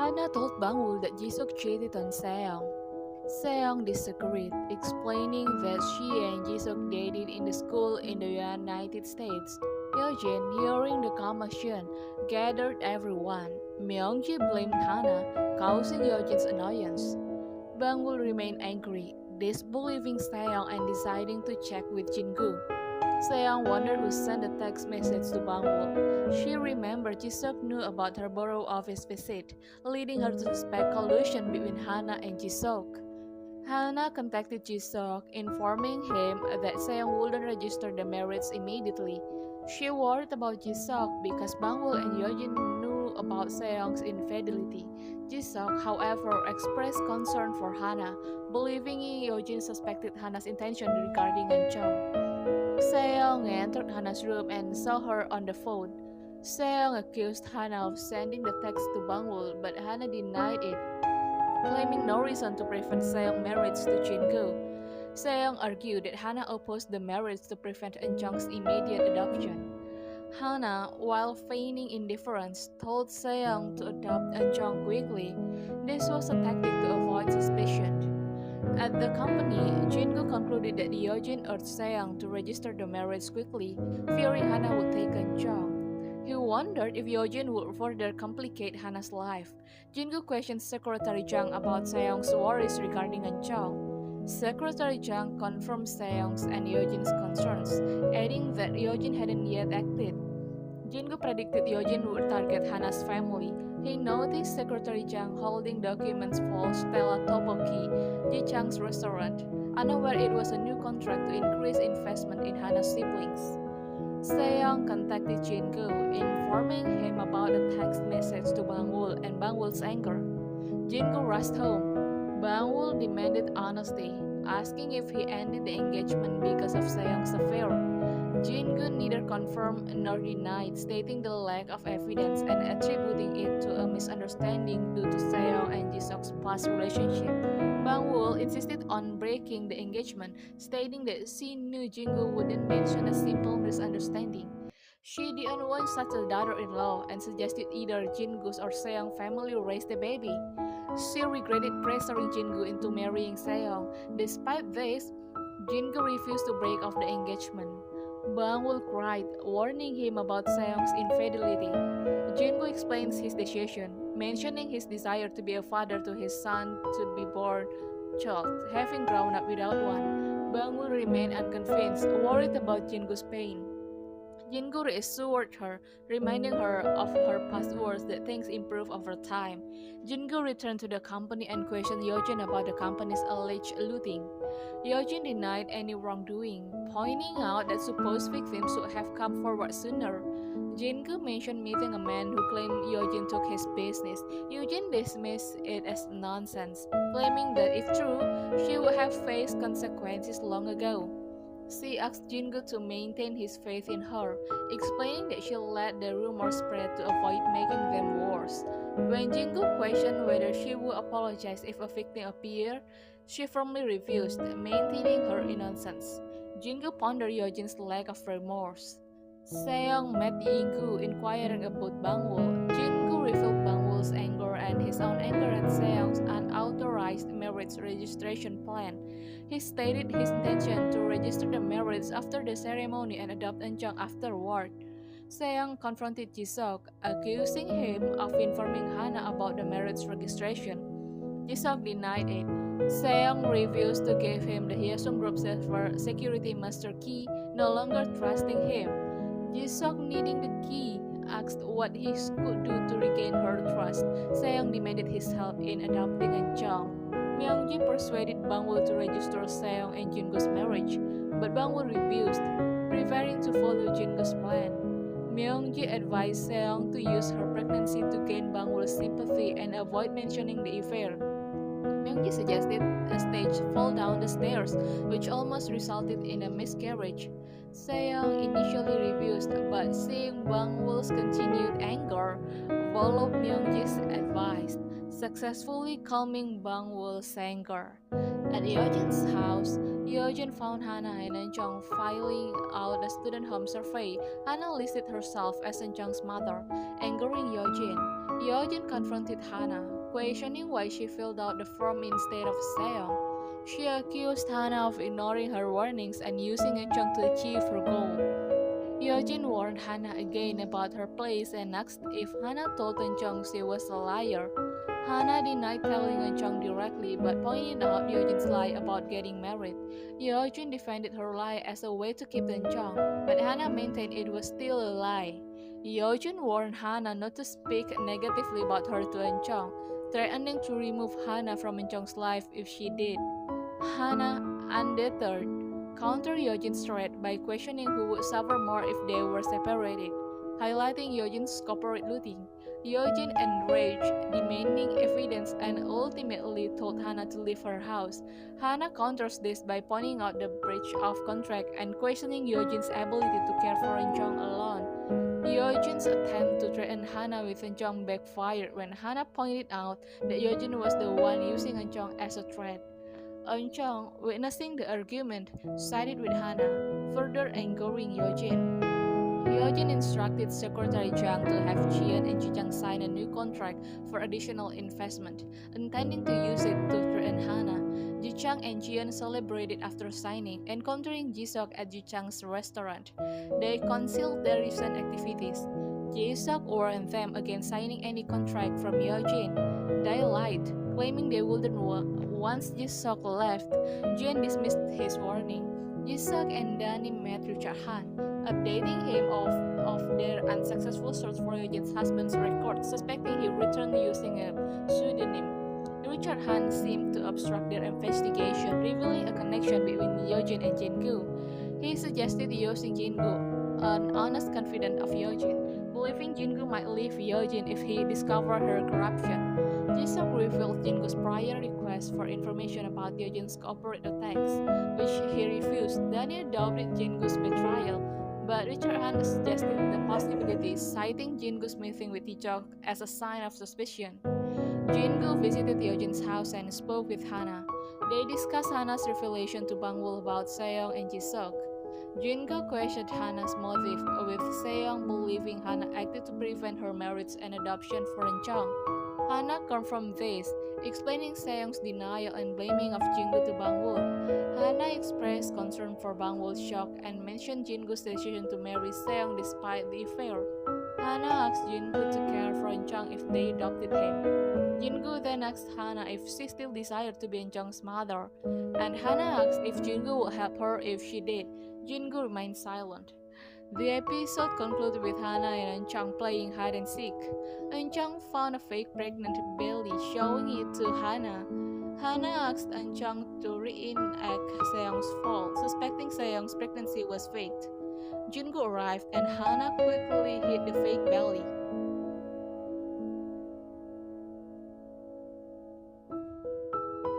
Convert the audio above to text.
Hana told Bangwoo that Jisuk cheated on Seong. Seong disagreed, explaining that she and Jisuk dated in the school in the United States. Hyojin, hearing the commotion, gathered everyone. Myungji blamed Hana, causing Hyojin's annoyance. Bangwoo remained angry, disbelieving Seong and deciding to check with Jingu. Seong wondered who sent the text message to Bangwoo. She remembered Jisuk knew about her borough office visit, leading her to suspect collusion between Hana and Jisuk. Hana contacted Jisuk, informing him that Seong wouldn't register the marriage immediately. She worried about Jisuk because Bangwoo and Yeojin knew about Seong's infidelity. Jisuk, however, expressed concern for Hana, believing Yeojin suspected Hana's intention regarding Anchong. Seong entered Hana's room and saw her on the phone. Seong accused Hana of sending the text to Bangwoo, but Hana denied it, claiming no reason to prevent Seong's marriage to Jingu. Seong argued that Hana opposed the marriage to prevent Anchong's immediate adoption. Hana, while feigning indifference, told Seong to adopt Anchong quickly. This was a tactic to avoid suspicion. At the company, Jingu concluded that Yeojin urged Seong to register the marriage quickly, fearing Hana would take Anchong. He wondered if Yeojin would further complicate Hana's life. Jingu questioned Secretary Jang about Seong's worries regarding Anchong. Secretary Jang confirmed Seong's and Yeojin's concerns, adding that Yeojin hadn't yet acted. Jingu predicted Yeojin would target Hana's family. He noticed Secretary Jang holding documents for Stella Tteokbokki, Ji Chang's restaurant, unaware it was a new contract to increase investment in Hana's siblings. Seong contacted Jingu, informing him about the text message to Bangwoo and Bangwoo's anger. Jingu rushed home. Bangwoo demanded honesty, asking if he ended the engagement because of Seong's affair. Jingu neither confirmed nor denied, stating the lack of evidence and attributing it to a misunderstanding due to Seong and Jisuk's past relationship. Bangwoo insisted on breaking the engagement, stating that she knew Jingu wouldn't mention a simple misunderstanding. She didn't want such a daughter-in-law and suggested either Jingu's or Seong family raise the baby. She regretted pressuring Jingu into marrying Seong. Despite this, Jingu refused to break off the engagement. Bangwoo cried, warning him about Seong's infidelity. Jingu explains his decision, mentioning his desire to be a father to his son-to-be-born child, having grown up without one. Bangwoo remained unconvinced, worried about Jingu's pain. Jingu reassured her, reminding her of her past words that things improve over time. Jingu returned to the company and questioned Yeojin about the company's alleged looting. Yeojin denied any wrongdoing, pointing out that supposed victims should have come forward sooner. Jingu mentioned meeting a man who claimed Yeojin took his business. Yeojin dismissed it as nonsense, claiming that if true, she would have faced consequences long ago. She asked Jingu to maintain his faith in her, explaining that she let the rumors spread to avoid making them worse. When Jingu questioned whether she would apologize if a victim appeared, she firmly refused, maintaining her innocence. Jingu pondered Yeojin's lack of remorse. Seong met Jingu, inquiring about Bangwoo. Jingu revealed Bangwoo's anger and his own anger at Seong's unauthorized marriage registration plan. He stated his intention to register the marriage after the ceremony and adopt Anchong afterward. Seong confronted Jisuk, accusing him of informing Hana about the marriage registration. Jisuk denied it. Seong refused to give him the Hyesung Group's security master key, no longer trusting him. Jisuk, needing the key, asked what he could do to regain her trust. Seong demanded his help in adopting Anchong. Myungji persuaded Bangwoo to register Seong and Jingu's marriage, but Bangwoo refused, preferring to follow Jingu's plan. Myungji advised Seong to use her pregnancy to gain Bangwoo's sympathy and avoid mentioning the affair. Myungji suggested a staged fall down the stairs, which almost resulted in a miscarriage. Seong initially refused, but seeing Bangwoo's continued anger, followed Myungji's advice, successfully calming Bangwoo's anger. At Yeojin's house, Yeojin found Hana and Anchong filling out a student home survey. Hana listed herself as Anchong's mother, angering Yeojin. Yeojin confronted Hana, questioning why she filled out the form instead of Seong. She accused Hana of ignoring her warnings and using Eunjung to achieve her goal. Yeojin warned Hana again about her place and asked if Hana told Eunjung she was a liar. Hana denied telling Eunjung directly but pointed out Yeojin's lie about getting married. Yeojin defended her lie as a way to keep Eunjung, but Hana maintained it was still a lie. Yeojin warned Hana not to speak negatively about her to Eunjung, threatening to remove Hana from Eunjung's life if she did. Hana, undeterred, countered Yeojin's threat by questioning who would suffer more if they were separated, highlighting Yeojin's corporate looting. Yeojin, enraged, demanding evidence and ultimately told Hana to leave her house. Hana counters this by pointing out the breach of contract and questioning Yeojin's ability to care for Eunjung alone. Yeojin's attempt to threaten Hana with Eunjung backfired when Hana pointed out that Yeojin was the one using Eunjung as a threat. Eunjung, witnessing the argument, sided with Hana, further angering Yeojin. Yeojin instructed Secretary Jang to have Jian and Ji-chang sign a new contract for additional investment, intending to use it to threaten Hana. Ji-chang and Jian celebrated after signing, encountering Ji-seok at Ji-chang's restaurant. They concealed their recent activities. Ji-seok warned them against signing any contract from Yeojin. They lied, claiming they wouldn't once Ji-seok left. Jian dismissed his warning. Ji-seok and Danny met Richard Han, updating him of their unsuccessful search for Yeojin's husband's record, suspecting he returned using a pseudonym. Richard Han seemed to obstruct their investigation, revealing a connection between Yeojin and Jin-gu. He suggested using Jin-gu, an honest confidant of Yeojin, believing Jin-gu might leave Yeojin if he discovered her corruption. Ji-seok revealed Jin-gu's prior request for information about Yeojin's corporate attacks, which he refused. Daniel doubted Jin-gu's betrayal, but Richard Han suggested the possibility, citing Jin-gu's meeting with Ji-seok as a sign of suspicion. Jin-gu visited Yeojin's house and spoke with Hana. They discussed Hana's revelation to Bang-woo about Seong and Ji-seok. Jin-gu questioned Hana's motive, with Seong believing Hana acted to prevent her marriage and adoption for Eunjung. Hana confirmed this, explaining Seong's denial and blaming of Jin-gu to Bang-woo. Hana expressed concern for Bang-woo's shock and mentioned Jin-gu's decision to marry Seong despite the affair. Hana asked Jin-gu to care for Eunjung if they adopted him. Jin-gu then asked Hana if she still desired to be Eunjung's mother, and Hana asked if Jin-gu would help her if she did. Jin-gu remained silent. The episode concluded with Hana and Eunjung playing hide and seek. Eunjung found a fake pregnant belly, showing it to Hana. Hana asked Eunjung to reenact Seong's fall, suspecting Seong's pregnancy was faked. Jin-gu arrived and Hana quickly hid the fake belly.